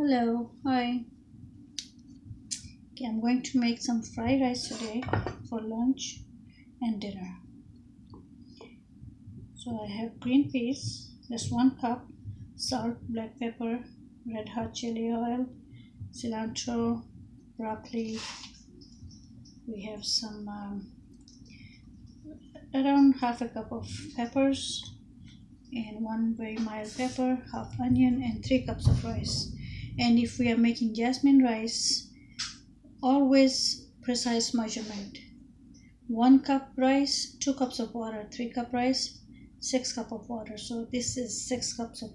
Hello, hi. Okay, I'm going to make some fried rice today for lunch and dinner. So I have green peas, just 1 cup, salt, black pepper, red hot chili oil, cilantro, broccoli. We have some around half a cup of peppers and one very mild pepper, half onion, and 3 cups of rice. And if we are making jasmine rice, always precise measurement: 1 cup rice, 2 cups of water, 3 cup rice, 6 cup of water. So this is 6 cups of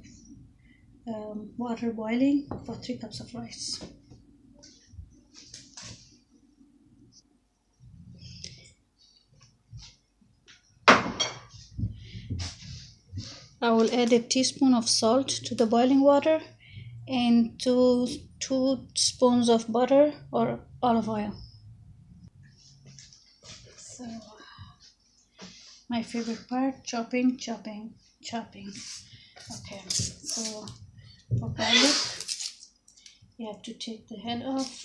water boiling for 3 cups of rice. I will add a teaspoon of salt to the boiling water and two spoons of butter or olive oil. So my favorite part, chopping. Okay, so for garlic, you have to take the head off.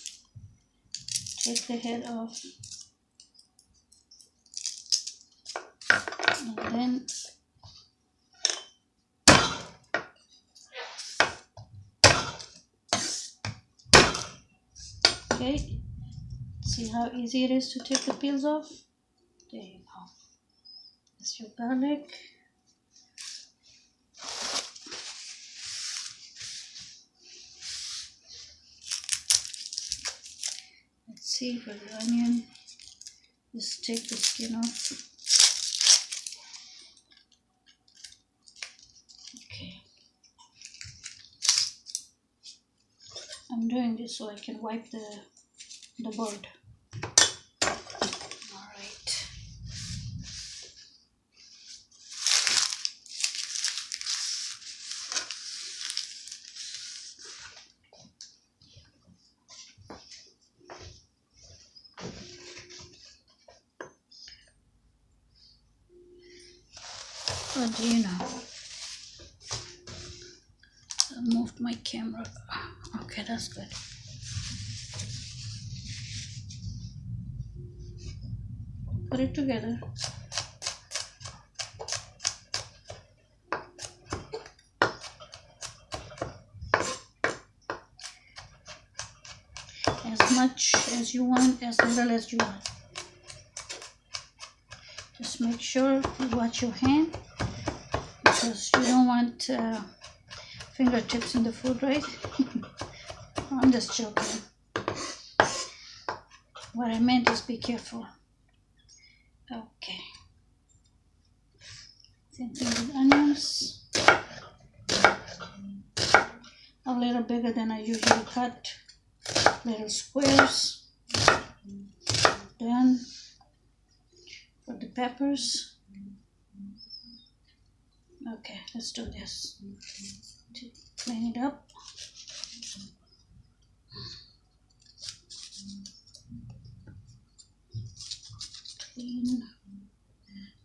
And then okay, see how easy it is to take the peels off? There you go. That's your garlic. Let's see for the onion. Just take the skin off. Okay. I'm doing this so I can wipe the board. Alright. What do you know? I moved my camera. Okay, that's good. Put it together. As much as you want, as little as you want. Just make sure you watch your hand, because you don't want fingertips in the food, right? I'm just joking. What I meant is be careful. Okay. Same thing with onions. A little bigger than I usually cut. Little squares. Then for the peppers. Okay, let's do this. To clean it up. Clean.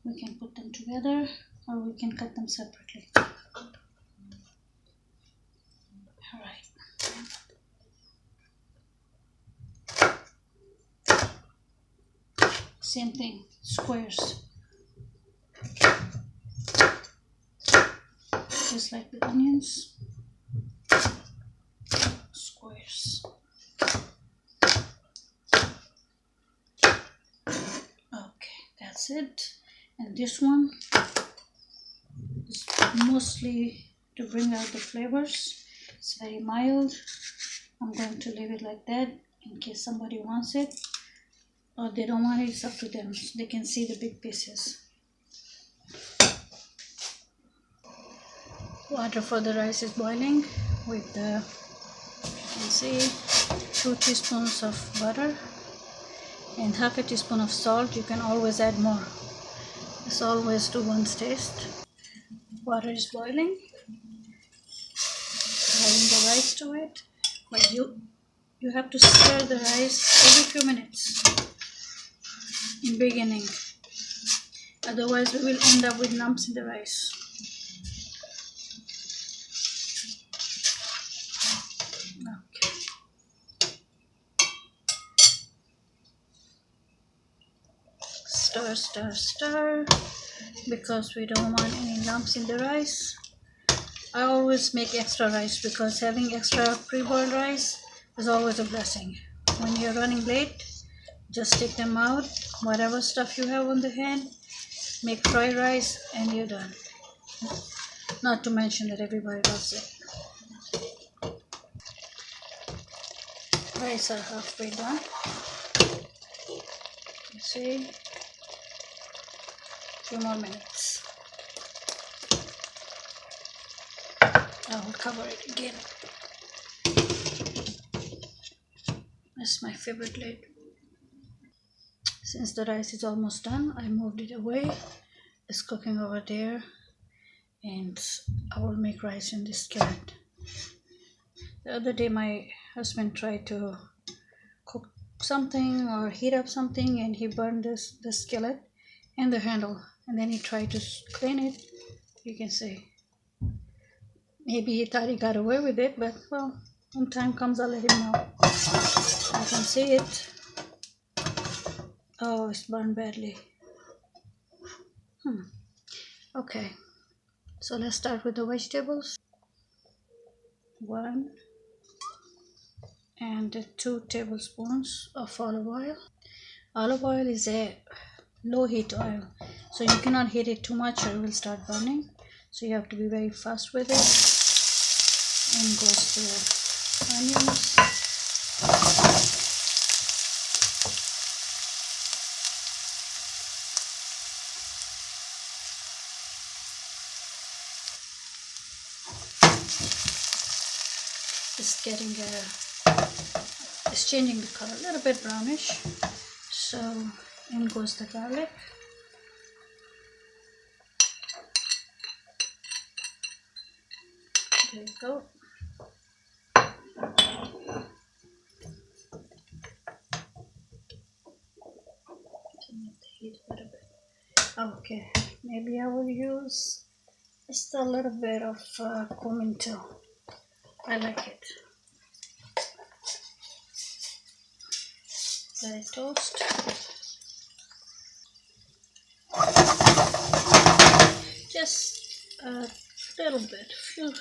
We can put them together or we can cut them separately. Alright. Same thing, squares. Just like the onions. Squares. Okay, that's it. And this one is mostly to bring out the flavors. It's very mild. I'm going to leave it like that in case somebody wants it, or they don't want it. It's up to them. So they can see the big pieces. Water for the rice is boiling with the, you can see, 2 teaspoons of butter and half a teaspoon of salt. You can always add more. It's always to one's taste. Water is boiling. Adding the rice to it, but you have to stir the rice every few minutes in beginning. Otherwise, we will end up with lumps in the rice. stir because we don't want any lumps in the rice. I always make extra rice because having extra pre-boiled rice is always a blessing. When you're running late, just take them out, whatever stuff you have on the hand, make fried rice and you're done. Not to mention that everybody loves it. Rice are halfway done. You see, 2 more minutes. I will cover it again. That's my favorite lid. Since the rice is almost done, I moved it away. It's cooking over there, and I will make rice in this skillet. The other day my husband tried to cook something or heat up something, and he burned the skillet and the handle, and then he tried to clean it. You can see maybe he thought he got away with it, but well, when time comes I'll let him know. I can see it. Oh, it's burned badly. Okay, so let's start with the vegetables. 1 and 2 tablespoons of olive oil. Olive oil is a low heat oil, so you cannot heat it too much or it will start burning. So you have to be very fast with it. And goes the onions. It's changing the color, a little bit brownish. So in goes the garlic. There you go. Heat a little bit. Okay, maybe I will use just a little bit of cumin too. I like it. Let it toast. Just a little bit, few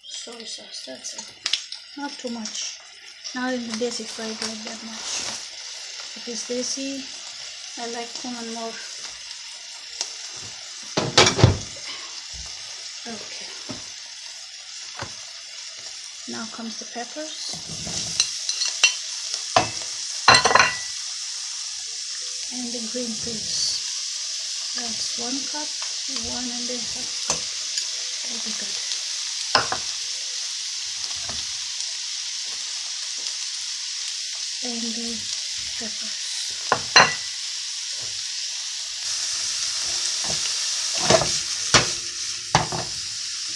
soy sauce, that's it. Not too much. Not in the desi fried like that much. If it's desi, I like cumin more. Okay. Now comes the peppers. And the green peas. That's 1 cup, 1.5 cup. That'll be good. And the peppers.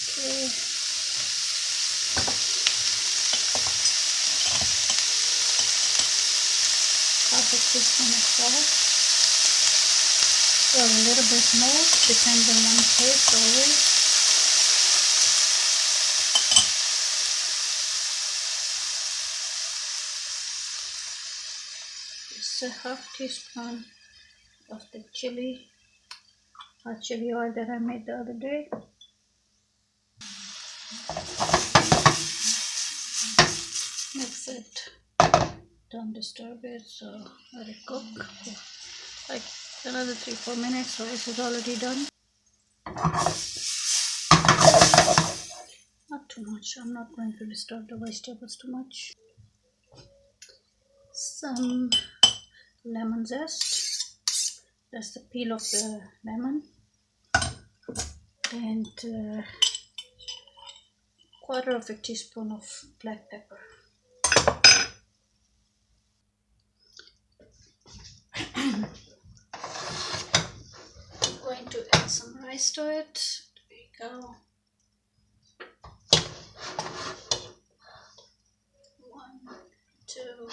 Okay. Half a teaspoon of salt. Or a little bit more, depends on one's taste always. Just a half teaspoon of the hot chili oil that I made the other day. Mix it. Don't disturb it, so let it cook. Like another 3-4 minutes. Rice is already done. Not too much. I'm not going to disturb the vegetables too much. Some lemon zest. That's the peel of the lemon. And 1/4 teaspoon of black pepper. Going to add some rice to it. There you go. 1, 2.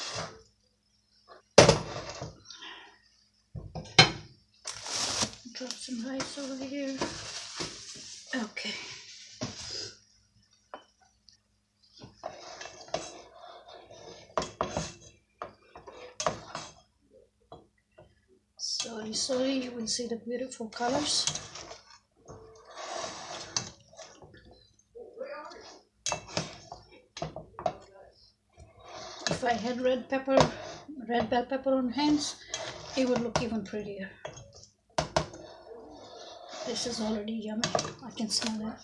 Drop some rice over here. Okay. so you will see the beautiful colors. If I had red bell pepper on hands, it would look even prettier. This is already yummy. I can smell it.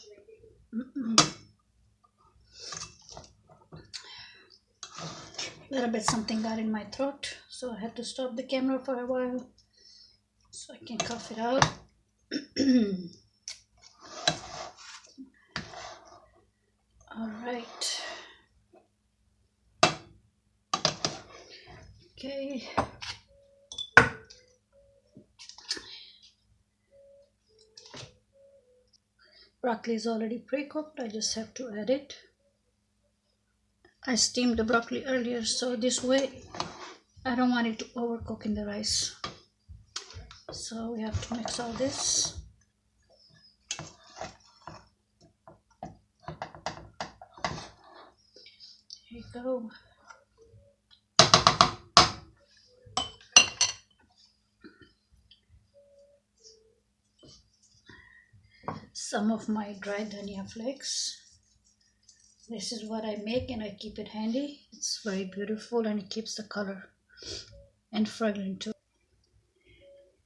Little bit something got in my throat, so I had to stop the camera for a while so I can cough it out. All right. Okay. Broccoli is already pre-cooked. I just have to add it. I steamed the broccoli earlier, so this way I don't want it to overcook in the rice. So we have to mix all this. Here you go. Some of my dried dhania flakes. This is what I make and I keep it handy. It's very beautiful and it keeps the color and fragrant too.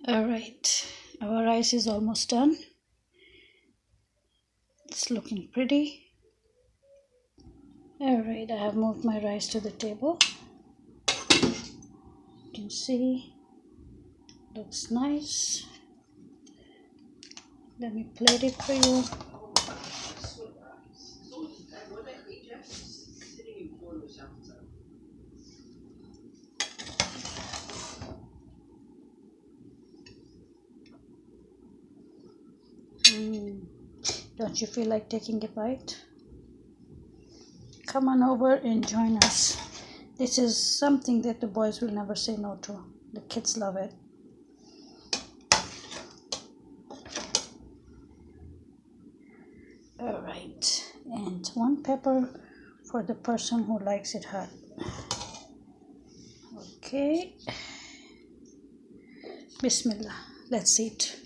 Alright, our rice is almost done. It's looking pretty. Alright, I have moved my rice to the table. You can see, looks nice. Let me plate it for you. Don't you feel like taking a bite? Come on over and join us. This is something that the boys will never say no to. The kids love it. Alright, and 1 pepper for the person who likes it hot. Okay. Bismillah. Let's eat.